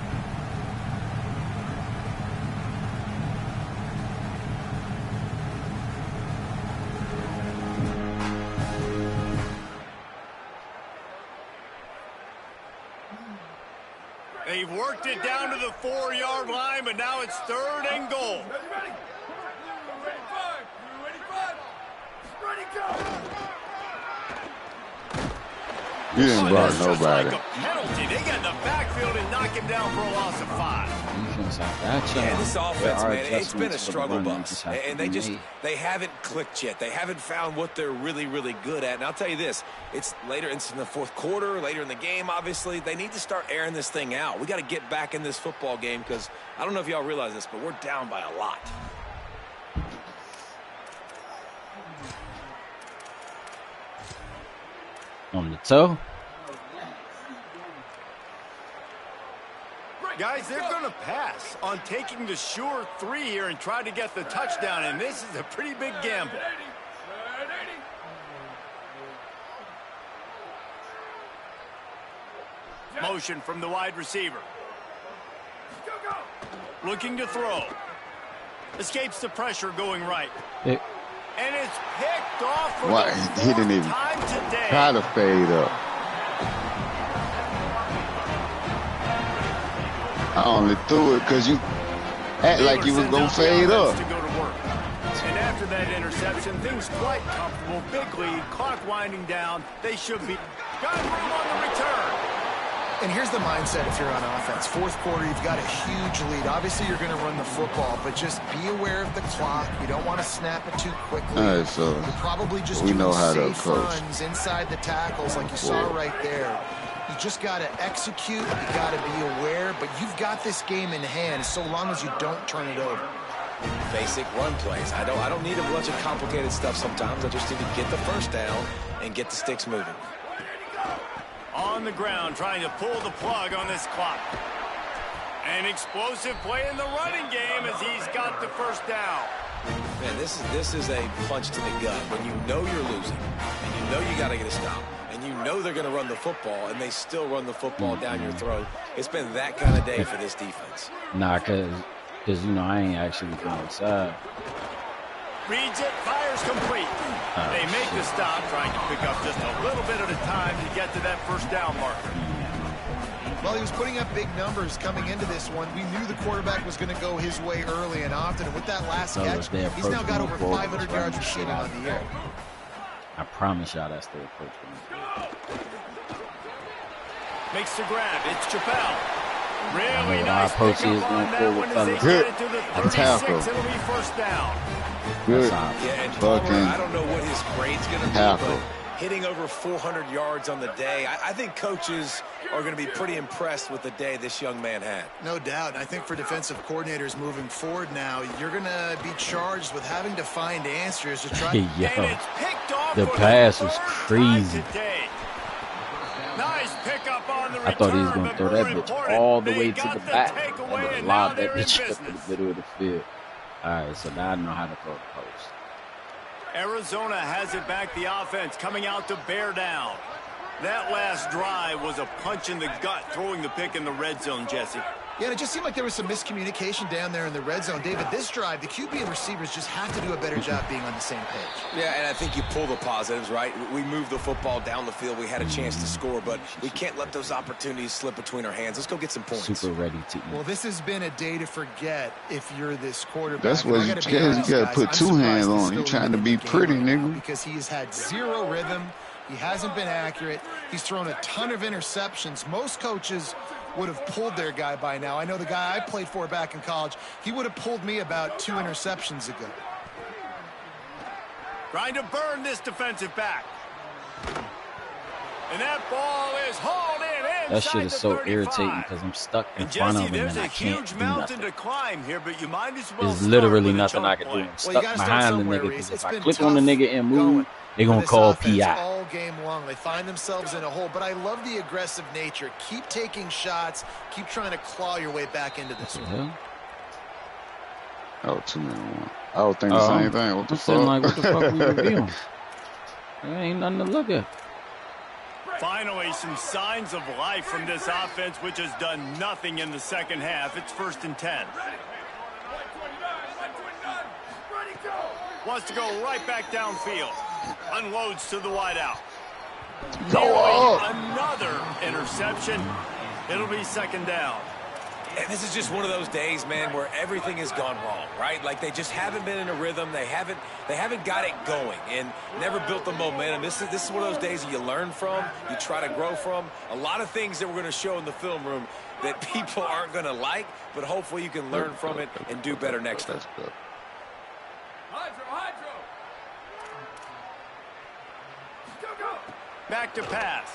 They They've worked it down to the 4-yard line, but now it's 3rd and goal. You didn't block nobody. Like a penalty. They got in the backfield and knock him down for a loss of 5. Yeah, this offense, man, it's been a struggle bus. And they haven't clicked yet. They haven't found what they're really, really good at. And I'll tell you this, it's later in the 4th quarter, later in the game, obviously. They need to start airing this thing out. We got to get back in this football game because I don't know if y'all realize this, but we're down by a lot. On the toe. Guys, they're going to pass on taking the sure 3 here and try to get the touchdown, and this is a pretty big gamble. Motion from the wide receiver. Looking to throw. Escapes the pressure going right. And it's picked off for What? He didn't even try to fade up. I only threw it because you act like you was going to fade up. And after that interception, things quite comfortable. Big lead, clock winding down. They should be. Got room on the return. And here's the mindset if you're on offense. 4th quarter, you've got a huge lead. Obviously, you're going to run the football, but just be aware of the clock. You don't want to snap it too quickly. All right, so you're probably just we doing know how safe to approach. runs inside the tackles like you saw right there. You just got to execute. You got to be aware, but you've got this game in hand so long as you don't turn it over. Basic run plays. I don't need a bunch of complicated stuff sometimes. I just need to get the first down and get the sticks moving. On the ground, trying to pull the plug on this clock. An explosive play in the running game as he's got the first down. Man, this is a punch to the gut. When you know you're losing, and you know you got to get a stop, and you know they're going to run the football, and they still run the football down your throat. It's been that kind of day for this defense. Nah, because you know, I ain't actually going inside. Reads it, fires complete. They make the stop, trying to pick up just a little bit at a time to get to that first down marker. Well, he was putting up big numbers coming into this one. We knew the quarterback was going to go his way early and often. And with that last catch, he's now got over 500 yards receiving on the year. I promise y'all that's their approach. Makes the grab. It's Chappelle. Really Our nice approach is pickup on that one as they get it to the 36. It'll be first down. Good. Yeah, and Palmer, I don't know what his grade's going to be, but hitting over 400 yards on the day, I think coaches are going to be pretty impressed with the day this young man had. No doubt. I think for defensive coordinators moving forward now, you're going to be charged with having to find answers to try. Yo, and it's picked off the pass was crazy. Nice pickup on the return. I thought he was going to throw that bitch all the way to the back and lob that bitch up to the middle of the field. All right, so now I know how to throw the post. Arizona has it back, the offense coming out to bear down. That last drive was a punch in the gut, throwing the pick in the red zone, Jesse. Yeah, and it just seemed like there was some miscommunication down there in the red zone. David, this drive, the QB and receivers just have to do a better job being on the same page. Yeah, and I think you pull the positives, right? We moved the football down the field. We had a chance to score, but we can't let those opportunities slip between our hands. Let's go get some points. Super ready to eat. Well, this has been a day to forget if you're this quarterback. That's what you got to put two hands on. You're trying to be pretty, nigga. Because he has had zero rhythm. He hasn't been accurate. He's thrown a ton of interceptions. Most coaches would have pulled their guy by now. I know the guy I played for back in college, he would have pulled me about 2 interceptions ago. Trying to burn this defensive back. And that ball is hauled in. That shit is so irritating because I'm stuck in front of him and I can't do nothing. To climb here, but you might as well. There's literally nothing I can do. I'm stuck behind the nigga because if I click on the nigga and move, they're going to call PI. All game long, they find themselves in a hole. But I love the aggressive nature. Keep taking shots. Keep trying to claw your way back into this one. Oh, 2 minutes. I was thinking the same thing. What the fuck? Like, what the fuck we reviewing? There ain't nothing to look at. Finally, some signs of life from this offense, which has done nothing in the second half. It's 1st and 10. Wants to go right back downfield. Unloads to the wideout. Go up. Another interception. It'll be 2nd down. And this is just one of those days, man, where everything has gone wrong, right? Like they just haven't been in a rhythm. They haven't got it going and never built the momentum. This is one of those days that you learn from, you try to grow from. A lot of things that we're going to show in the film room that people aren't going to like, but hopefully you can learn from it and do better next time. Back to pass.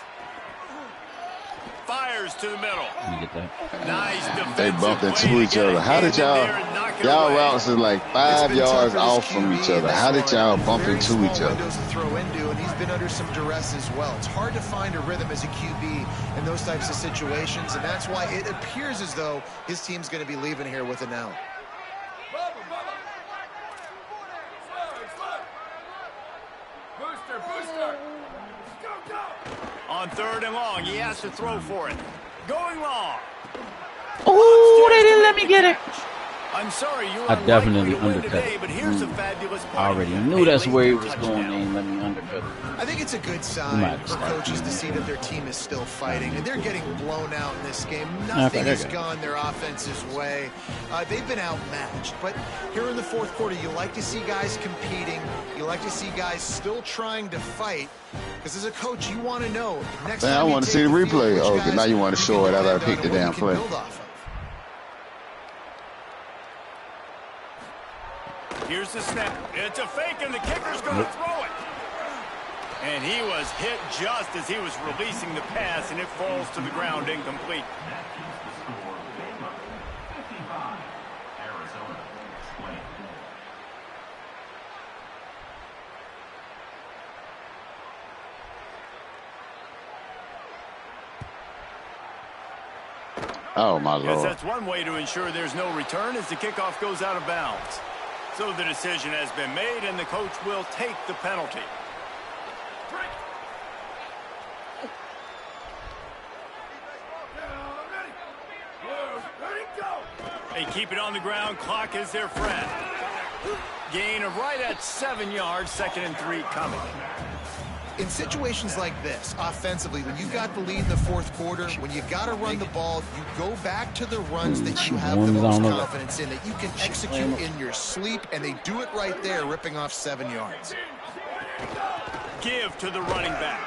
Fires to the middle. You get that? Nice defensive They bumped play into to each get other. it How did in there and knock it y'all away. routes is like 5 yards off from each other? How did y'all bump into each other? Windows to throw into, and he's been under some duress as well. It's hard to find a rhythm as a QB in those types of situations, and that's why it appears as though his team's going to be leaving here with an L. On 3rd and long, he has to throw for it. Going long. Oh, they didn't let me get it. I'm sorry, you're I definitely unlikely to win undercut today, it. but here's a fabulous play. I already knew that's where he was going. They didn't let me undercut it. I think it's a good sign for coaches to see that their team is still fighting, and they're getting blown out in this game. Nothing has gone their offense's way. They've been outmatched, but here in the 4th quarter, you like to see guys competing. You like to see guys still trying to fight, because as a coach, you want to know. Next time I want to see the replay. Okay, now you want to show it after I picked the damn play. Here's the snap. It's a fake, and the kicker's going to throw it. And he was hit just as he was releasing the pass, and it falls to the ground incomplete. Oh, my Yes, Lord. that's one way to ensure there's no return as the kickoff goes out of bounds. So the decision has been made, and the coach will take the penalty. They keep it on the ground. Clock is their friend. Gain of right at 7 yards. 2nd and 3 coming. In situations like this, offensively, when you got the lead in the 4th quarter, when you got to run the ball, you go back to the runs that you have the most confidence in, that you can execute in your sleep, and they do it right there, ripping off 7 yards. Give to the running back.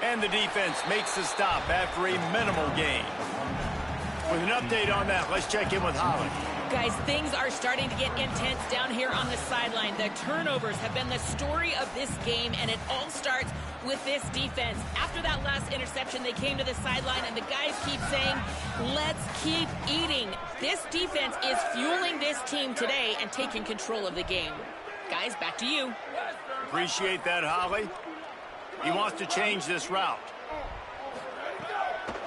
And the defense makes the stop after a minimal gain. With an update on that, let's check in with Holly. Guys, things are starting to get intense down here on the sideline. The turnovers have been the story of this game, and it all starts with this defense. After that last interception, they came to the sideline, and the guys keep saying, let's keep eating. This defense is fueling this team today and taking control of the game. Guys, back to you. Appreciate that, Holly. He wants to change this route.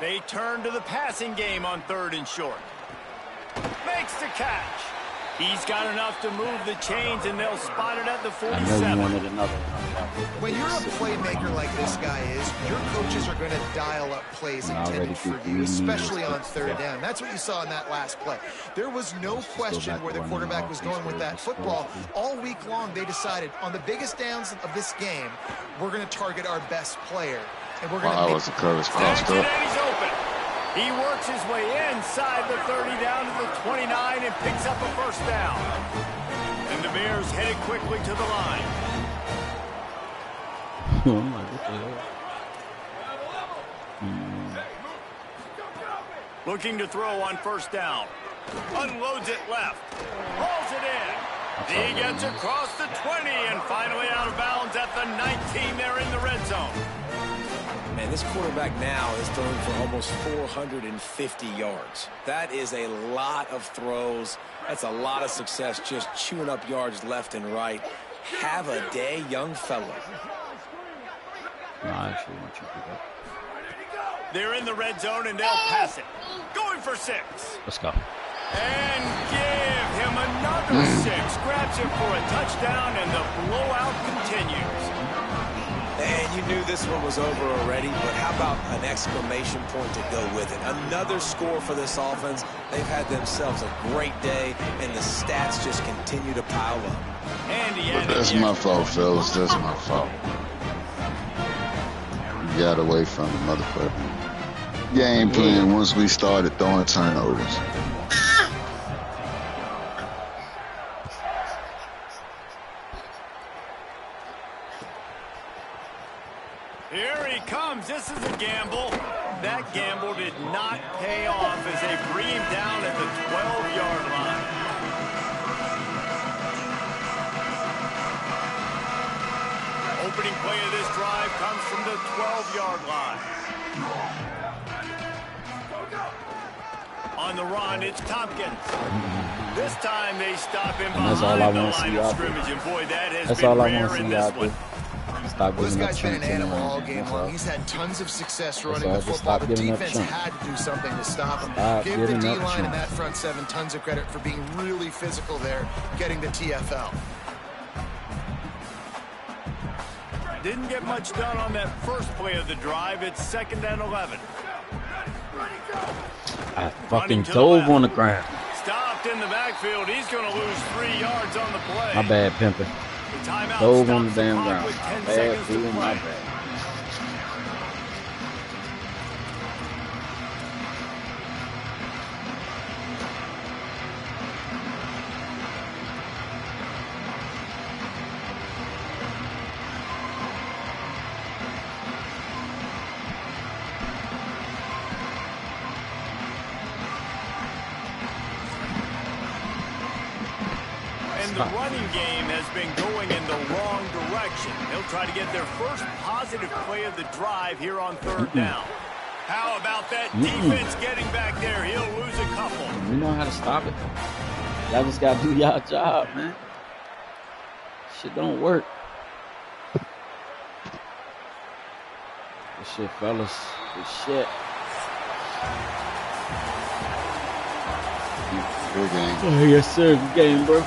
They turn to the passing game on 3rd and short. Makes the catch. He's got enough to move the chains, and they'll spot it at the 47. I know you wanted another one. When you're a playmaker like this guy is, your coaches are going to dial up plays intended for you, especially on 3rd down. That's what you saw in that last play. There was no question where the quarterback was going with that football. All week long, they decided on the biggest downs of this game, we're going to target our best player. And we're going to make Was the coverage crossed up. He's open. He works his way inside the 30 down to the 29 and picks up a 1st down. And the Bears headed quickly to the line. Oh my God. Looking to throw on 1st down. Unloads it left. Hauls it in. He gets across the 20 and finally out of bounds at the 19. They're in the red zone. Man, this quarterback now is throwing for almost 450 yards. That is a lot of throws. That's a lot of success, just chewing up yards left and right. Have a day, young fella. No, I actually want you to do that. They're in the red zone, and they'll pass it. Going for 6. Let's go. And give him another 6. Grabs him for a touchdown, and the blowout continues. And you knew this one was over already, but how about an exclamation point to go with it? Another score for this offense. They've had themselves a great day, and the stats just continue to pile up. And That's my fault, fellas. That's my fault. We got away from the motherfucking game plan once we started throwing turnovers. Here he comes. This is a gamble. That gamble did not pay off as they bring him down at the 12-yard line. Opening play of this drive comes from the 12-yard line. On the run, it's Tompkins. This time they stop him behind the line of scrimmage, and boy, that has been rare in this one. This guy's been an animal all game long. He's had tons of success running the football. The defense had to do something to stop him. Give the D-line and that front seven tons of credit for being really physical there, getting the TFL. Didn't get much done on that first play of the drive. It's 2nd and 11. I fucking dove on the ground. Stopped in the backfield. He's going to lose 3 yards on the play. My bad, pimpin'. Dove on the damn ground. Bad, dude, my bad. And the running game has been going in the wrong direction. They'll try to get their first positive play of the drive here on 3rd down. How about that defense getting back there? He'll lose a couple. We know how to stop it. Y'all just got to do y'all job, man. Shit don't work. Good shit, fellas. Good shit. Good game. Oh, yes, sir. Good game, bro.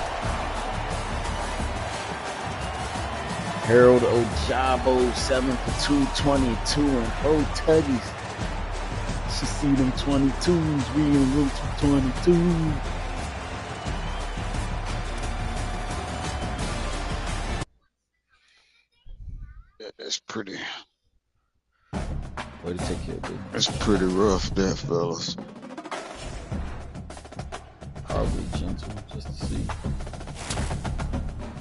Harold Ojabo, 7 for 222 and 4 tutties. She see them 22s, we in roots for 22. Yeah, that's pretty. Way to take care of it. That's pretty rough, there, fellas. I'll be gentle just to see.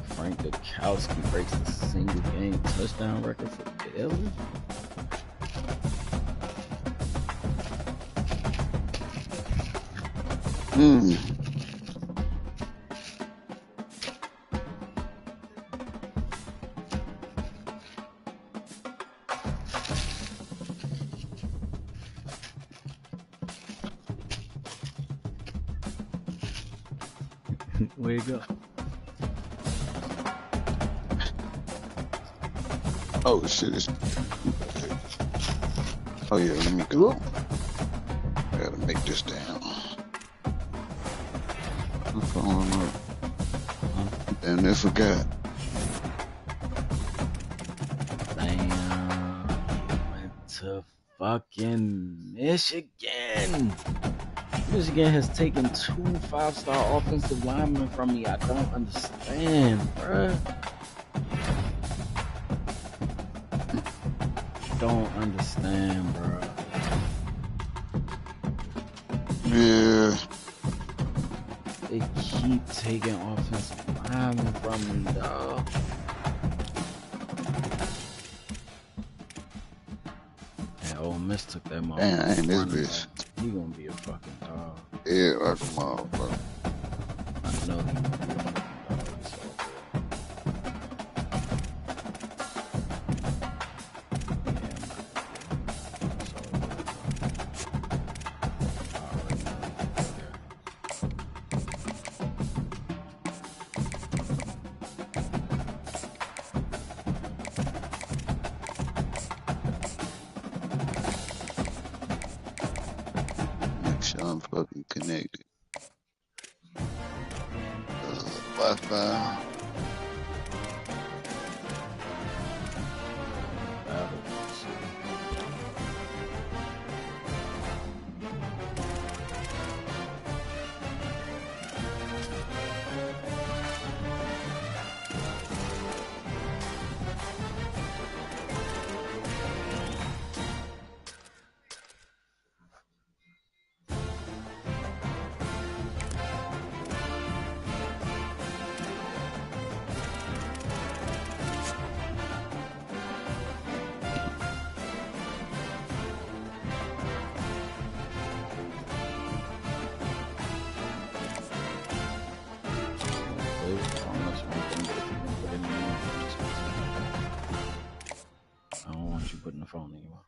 Frank Gakowski breaks the single game touchdown record for Baylor. Where you go? Oh shit! Oh yeah, let me go. I gotta make this down. I'm falling up. Damn, they forgot. Damn, went to fucking Michigan. Michigan has taken 2 5-star offensive linemen from me. I don't understand, bruh. Don't understand, bro. Yeah. They keep taking offensive linemen from me, dog. And Ole Miss took that motherfucker. Damn, I ain't this bitch. He gonna be a fucking dog. Yeah, like a motherfucker. I know he gonna be a fucking dog. I'm fucking connected. Wi-Fi. I don't want you putting the phone anywhere.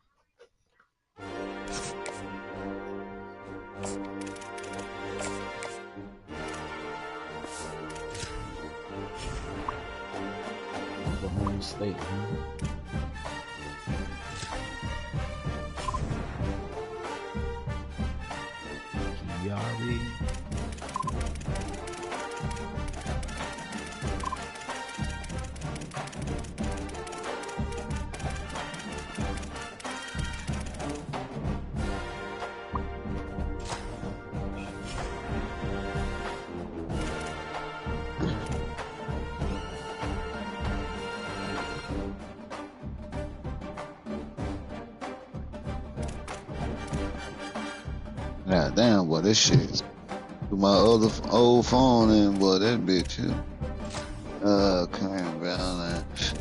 Oklahoma State, huh? Kiari. God damn, boy, this shit is through my other old phone and boy, that bitch too. Came balance.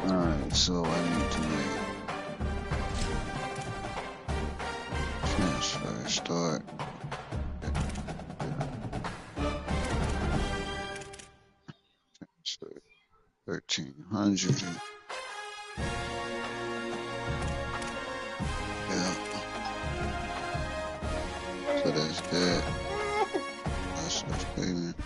Alright, so I need to make transfer start. Transfer 1300. Yeah. So that's that. That's payment.